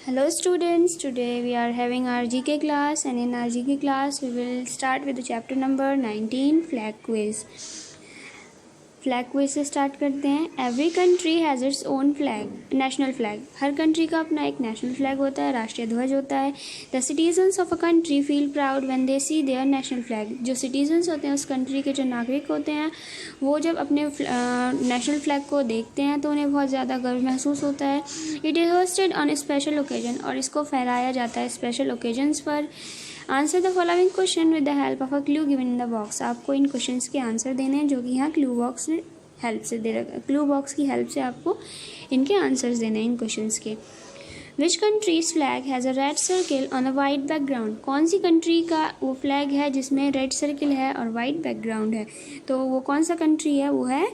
Hello students, today we are having our GK class, and in our GK class we will start with the chapter number 19 flag quiz. Flag quiz से start करते हैं. Every country has its own flag, national flag. Her country का अपना एक national flag होता है, राष्ट्रीय ध्वज होता है. The citizens of a country feel proud when they see their national flag. जो सिटीजन्स होते हैं उस कंट्री के, जो नागरिक होते हैं, वो जब अपने नेशनल फ्लैग को देखते हैं तो उन्हें बहुत ज़्यादा गर्व महसूस होता है. It is hosted on special occasion, और इसको फहराया जाता है स्पेशल ओकेजन्स पर. Answer the following question with the help of a clue given in the box. आपको इन क्वेश्चंस के आंसर देने हैं जो कि यहाँ क्लू बॉक्स हेल्प से दे रखा. क्लू बॉक्स की हेल्प से आपको इनके आंसर्स देने हैं इन क्वेश्चंस के. Which countries flag has a red circle on a white background. कौन सी कंट्री का वो फ्लैग है जिसमें रेड सर्किल है और वाइट बैकग्राउंड है. तो वो कौन सा कंट्री है, वो है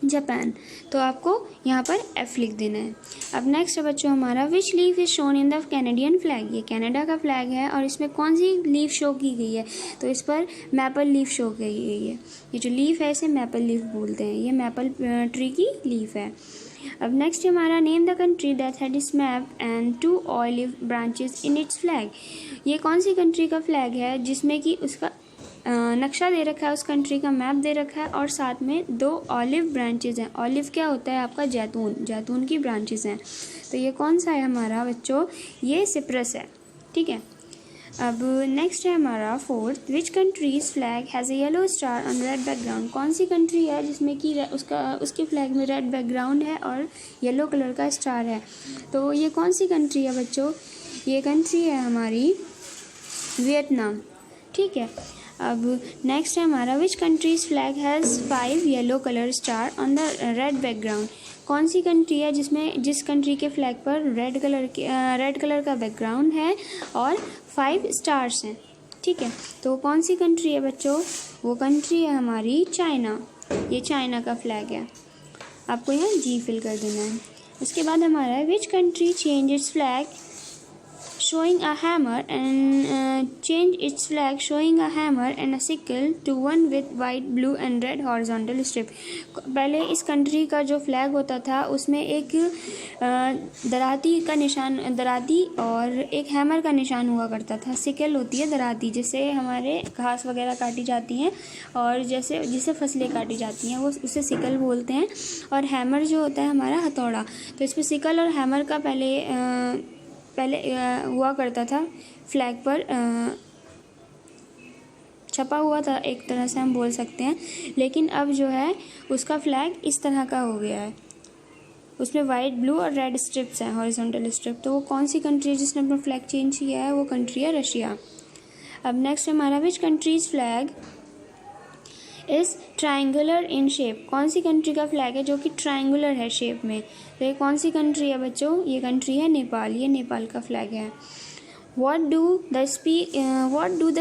जापान. तो आपको यहाँ पर F लिख देना है. अब नेक्स्ट है बच्चों हमारा which leaf is shown in the Canadian flag. ये कनाडा का फ्लैग है और इसमें कौन सी लीफ शो की गई है. तो इस पर मैपल लीफ शो की गई है. ये जो लीफ है इसे मैपल लीफ बोलते हैं. ये मैपल ट्री की लीफ है. अब नेक्स्ट हमारा name the country that had it's map and 2 olive branches in its flag. ये कौन सी कंट्री का फ्लैग है जिसमें कि उसका नक्शा दे रखा है, उस कंट्री का मैप दे रखा है और साथ में 2 ऑलिव ब्रांचेज हैं. ऑलिव क्या होता है आपका, जैतून की ब्रांचेज हैं. तो ये कौन सा है हमारा बच्चों, ये सिप्रस है. ठीक है. अब नेक्स्ट है हमारा fourth. Which countries flag has a yellow star on red background. कौन सी कंट्री है जिसमें कि उसके फ्लैग में रेड बैकग्राउंड है और येलो कलर का स्टार है. तो ये कौन सी कंट्री है बच्चों, ये कंट्री है हमारी वियतनाम. ठीक है. अब नेक्स्ट है हमारा which countries flag has 5 yellow colour star on the red background. कौन सी कंट्री है जिस कंट्री के फ्लैग पर रेड कलर का बैकग्राउंड है और 5 स्टार्स हैं. ठीक है. तो कौन सी कंट्री है बच्चों, वो कंट्री है हमारी चाइना. ये चाइना का फ्लैग है. आपको यहाँ जी फिल कर देना है. उसके बाद हमारा है which country change it's flag showing a hammer and a sickle to one with white, blue and red horizontal strip. पहले इस कंट्री का जो फ्लैग होता था उसमें एक दराती और एक हैमर का निशान हुआ करता था. सिकल होती है दराती, जिससे हमारे घास वगैरह काटी जाती हैं और जिससे फसलें काटी जाती हैं, वो उसे सिकल बोलते हैं. और हैमर जो होता है हमारा हथौड़ा. तो इसमें सिकल और हैमर का पहले हुआ करता था, फ्लैग पर छपा हुआ था, एक तरह से हम बोल सकते हैं. लेकिन अब जो है उसका फ्लैग इस तरह का हो गया है. उसमें वाइट, ब्लू और रेड स्ट्रिप्स हैं, हॉरिजॉन्टल स्ट्रिप. तो वो कौन सी कंट्री है जिसने अपना फ्लैग चेंज किया है, वो कंट्री है रशिया. अब नेक्स्ट हमारा which countries flag is triangular in shape. कौन सी कंट्री का फ्लैग है जो कि ट्राइंगुलर है शेप में. तो ये कौन सी कंट्री है बच्चों, ये कंट्री है नेपाल. ये नेपाल का फ्लैग है. What do the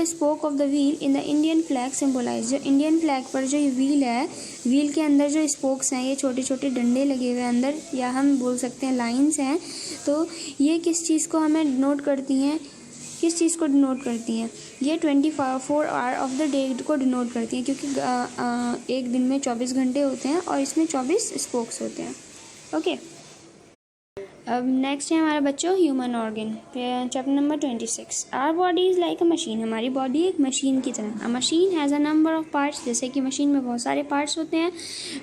spoke of the wheel in the Indian flag symbolize. जो इंडियन फ्लैग पर जो ये व्हील है, व्हील के अंदर जो स्पोक्स हैं, ये छोटे छोटे डंडे लगे हुए हैं अंदर, या हम बोल सकते हैं लाइंस हैं. तो ये किस चीज़ को हमें डिनोट करती हैं, ये 24 आवर ऑफ द डे को डिनोट करती हैं, क्योंकि एक दिन में 24 घंटे होते हैं और इसमें 24 स्पोक्स होते हैं. ओके. अब नेक्स्ट है हमारा बच्चों human organ, chapter number 26. Our body is like a machine. हमारी बॉडी एक मशीन की तरह. A machine has a number of parts. जैसे कि मशीन में बहुत सारे पार्ट्स होते हैं.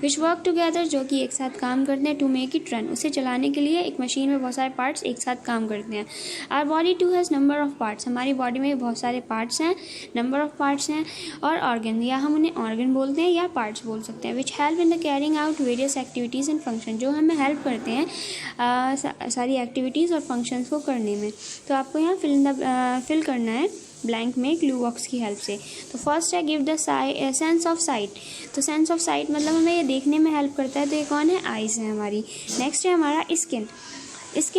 विच वर्क टुगेदर, जो कि एक साथ काम करते हैं. टू मेक इट रन, उसे चलाने के लिए एक मशीन में बहुत सारे पार्ट्स एक साथ काम करते हैं. Our body too has number of parts. हमारी बॉडी में बहुत सारे पार्ट्स हैं, नंबर ऑफ पार्ट्स हैं. और ऑर्गन, या हम उन्हें ऑर्गन बोलते हैं या पार्ट्स बोल सकते हैं. Which help in the carrying out various activities and function. जो हमें हेल्प करते हैं सारी एक्टिविटीज़ और फंक्शंस को करने में. तो आपको यहाँ फिल करना है ब्लैंक में क्लू बॉक्स की हेल्प से. तो फर्स्ट है give the sense of site. तो सेंस ऑफ साइट मतलब हमें ये देखने में हेल्प करता है. तो ये कौन है, आइज़ है हमारी. नेक्स्ट है हमारा स्किन.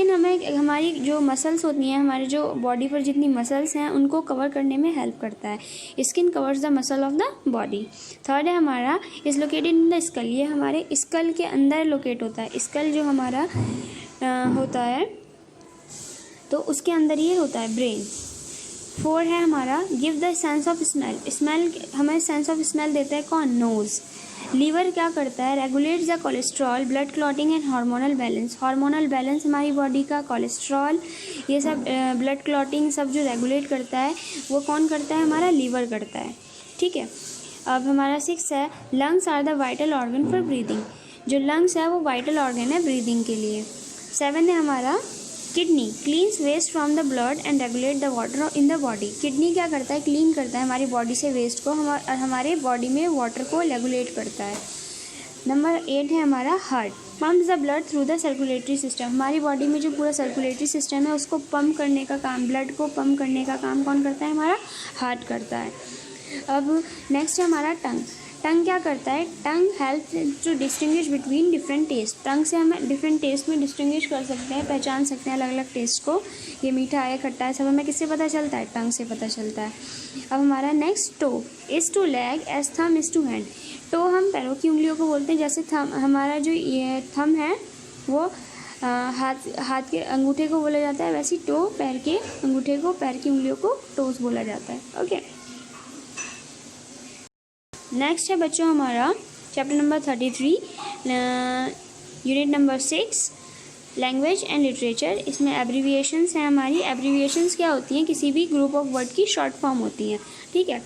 हमें हमारी जो मसल्स होती हैं, हमारे जो बॉडी पर जितनी मसल्स हैं उनको कवर करने में हेल्प करता है. Skin covers the muscle of the body. Third है हमारा is located in the skull. ये हमारे स्कल के अंदर लोकेट होता है. स्कल जो हमारा होता है तो उसके अंदर ये होता है ब्रेन. 4 है हमारा give the sense of smell. Smell हमें सेंस ऑफ स्मेल देता है कौन, नोज़. लीवर क्या करता है, regulates the cholesterol, blood clotting and hormonal balance. Hormonal balance हमारी बॉडी का, कोलेस्ट्रॉल, ये सब ब्लड क्लॉटिंग सब जो रेगुलेट करता है वो कौन करता है, हमारा लीवर करता है। ठीक है, अब हमारा 6 है, lungs are the vital organ for breathing. जो लंग्स है वो वाइटल ऑर्गन है ब्रीदिंग के लिए। 7 है हमारा kidney, cleans waste from the blood and regulate the water in the body. Kidney क्या करता है, क्लीन करता है हमारी बॉडी से वेस्ट को, हमारे बॉडी में वाटर को रेगुलेट करता है। नंबर 8 है हमारा heart, pumps the blood through the circulatory system. हमारी बॉडी में जो पूरा सर्कुलेटरी सिस्टम है उसको पंप करने का काम, ब्लड को पंप करने का काम कौन करता है, हमारा हार्ट करता है। अब नेक्स्ट है हमारा टंग। टंग क्या करता है, tongue help to distinguish between different taste. Tongue से हम डिफरेंट टेस्ट में डिस्टिंग्विश कर सकते हैं, पहचान सकते हैं अलग अलग टेस्ट को, ये मीठा है खट्टा है, सब हमें किससे पता चलता है, टंग से पता चलता है। अब हमारा next toe, is to leg as thumb is to hand. Toe हम पैरों की उंगलियों को बोलते हैं, जैसे थम, हमारा जो ये थम है वो हाथ के अंगूठे को बोला जाता है, वैसे टो पैर के अंगूठे को, पैर की उंगलियों को टोस बोला जाता है। ओके, नेक्स्ट है बच्चों हमारा chapter number 33, unit number 6, language and literature. इसमें एब्रीविएशंस हैं हमारी। एब्रीविएशंस क्या होती हैं, किसी भी ग्रुप ऑफ वर्ड की शॉर्ट फॉर्म होती हैं। ठीक है,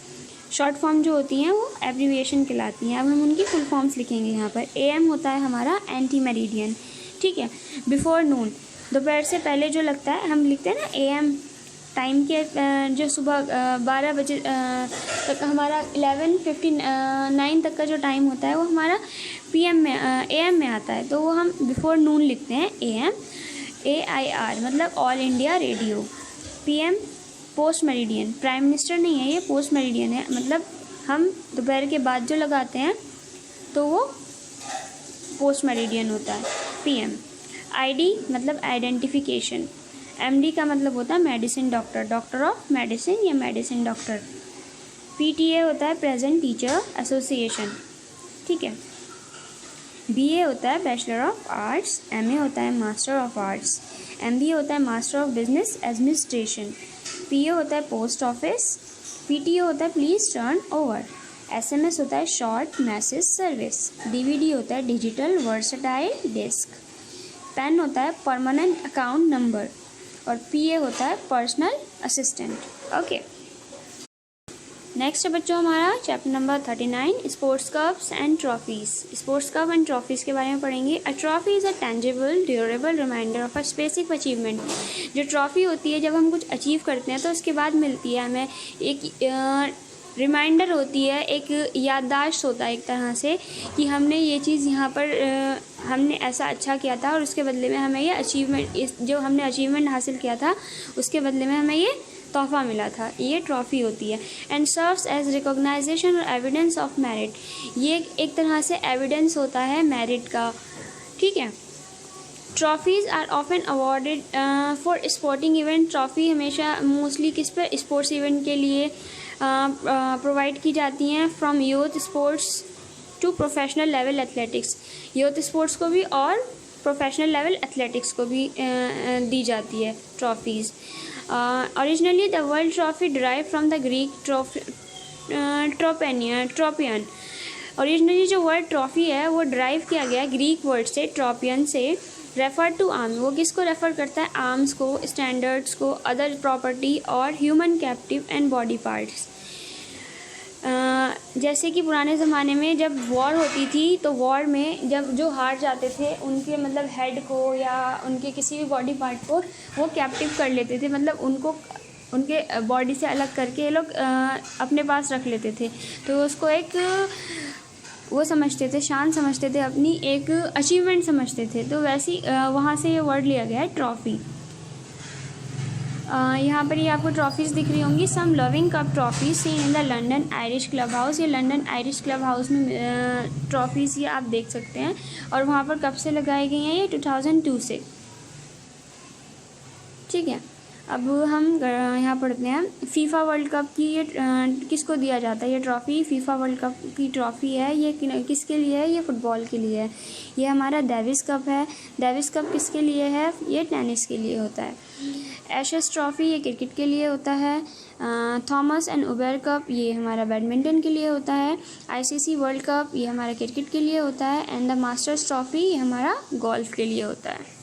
शॉर्ट फॉर्म जो होती हैं वो एब्रीविएशन कहलाती हैं। अब हम उनकी फुल फॉर्म्स लिखेंगे यहाँ पर। AM होता है हमारा एंटी मेरिडियन। ठीक है, बिफोर नून, दोपहर से पहले जो लगता है, हम लिखते हैं ना AM, टाइम के जो सुबह 12 बजे तक, हमारा 11:59 तक का जो टाइम होता है वो हमारा PM में AM में आता है, तो वो हम बिफोर नून लिखते हैं AM। AIR मतलब all India radio. PM post meridian, prime minister नहीं है ये, पोस्ट मेरिडियन है, मतलब हम दोपहर के बाद जो लगाते हैं तो वो पोस्ट मेरिडियन होता है PM। ID मतलब आइडेंटिफिकेशन। MD का मतलब होता है medicine doctor, doctor of medicine या मेडिसिन डॉक्टर। PTA होता है प्रेजेंट टीचर एसोसिएशन। ठीक है, BA होता है बैचलर ऑफ आर्ट्स। MA होता है मास्टर ऑफ आर्ट्स। MBA होता है master of business administration. PO होता है पोस्ट ऑफिस। PTO होता है प्लीज टर्न ओवर। SMS होता है शॉर्ट मैसेज सर्विस। DVD होता है डिजिटल वर्सटाइल डिस्क। पेन होता है परमानेंट अकाउंट नंबर और PA होता है पर्सनल असिस्टेंट। ओके, नेक्स्ट है बच्चों हमारा chapter number 39, sports cups and trophies. Sports cup and trophies के बारे में पढ़ेंगे। A trophy is a tangible durable reminder of a specific achievement. जो ट्रॉफी होती है, जब हम कुछ अचीव करते हैं तो उसके बाद मिलती है हमें एक रिमाइंडर होती है, एक याददाश्त होता है एक तरह से कि हमने ये चीज़ यहाँ पर हमने ऐसा अच्छा किया था और उसके बदले में हमें ये अचीवमेंट, इस जो हमने अचीवमेंट हासिल किया था उसके बदले में हमें ये तोहफा मिला था, ये ट्रॉफ़ी होती है। एंड सर्व्स एज रिकॉग्नाइजेशन और एविडेंस ऑफ मेरिट, ये एक तरह से एविडेंस होता है मेरिट का। ठीक है, trophies are often awarded for sporting event. Trophy हमेशा मोस्टली किस पर, स्पोर्ट्स इवेंट के लिए प्रोवाइड की जाती हैं। From youth sports to professional level athletics, youth sports को भी और प्रोफेशनल लेवल एथलेटिक्स को भी दी जाती है trophies. Originally the word trophy derive from the Greek tropaion. Originally जो वर्ल्ड ट्रॉफी है वो डिराइव किया गया ग्रीक वर्ड से, ट्रोपियन से। रेफर टू आर्म, वो किसको रेफर करता है, आर्म्स को, स्टैंडर्ड्स को, अदर प्रॉपर्टी और human captive and body parts. जैसे कि पुराने ज़माने में जब वॉर होती थी तो वॉर में जब जो हार जाते थे उनके मतलब हेड को या उनके किसी भी बॉडी पार्ट को वो कैप्टिव कर लेते थे, मतलब उनको उनके बॉडी से अलग करके ये लोग अपने पास रख लेते थे, तो उसको एक वो समझते थे, शान समझते थे, अपनी एक अचीवमेंट समझते थे। तो वैसी वहाँ से ये वर्ड लिया गया है ट्रॉफ़ी। यहाँ पर ये आपको ट्रॉफीज़ दिख रही होंगी। Some loving cup trophies seen in the London Irish club house. ये लंदन आयरिश क्लब हाउस में ट्रॉफीज़ ये आप देख सकते हैं और वहाँ पर कब से लगाई गई हैं, ये 2002 से। ठीक है, अब हम यहाँ पढ़ते हैं फीफा वर्ल्ड कप की ये किसको दिया जाता है, ये ट्रॉफ़ी फीफा वर्ल्ड कप की ट्रॉफ़ी है। ये किसके लिए है, ये फ़ुटबॉल के लिए है। ये हमारा डेविस कप है। डेविस कप किसके लिए है, ये टेनिस के लिए होता है। एशेस ट्रॉफ़ी ये क्रिकेट के लिए होता है। थॉमस एंड उबेर कप ये हमारा बैडमिंटन के लिए होता है। ICC वर्ल्ड कप ये हमारा क्रिकेट के लिए होता है। एंड द मास्टर्स ट्रॉफी ये हमारा गोल्फ के लिए होता है।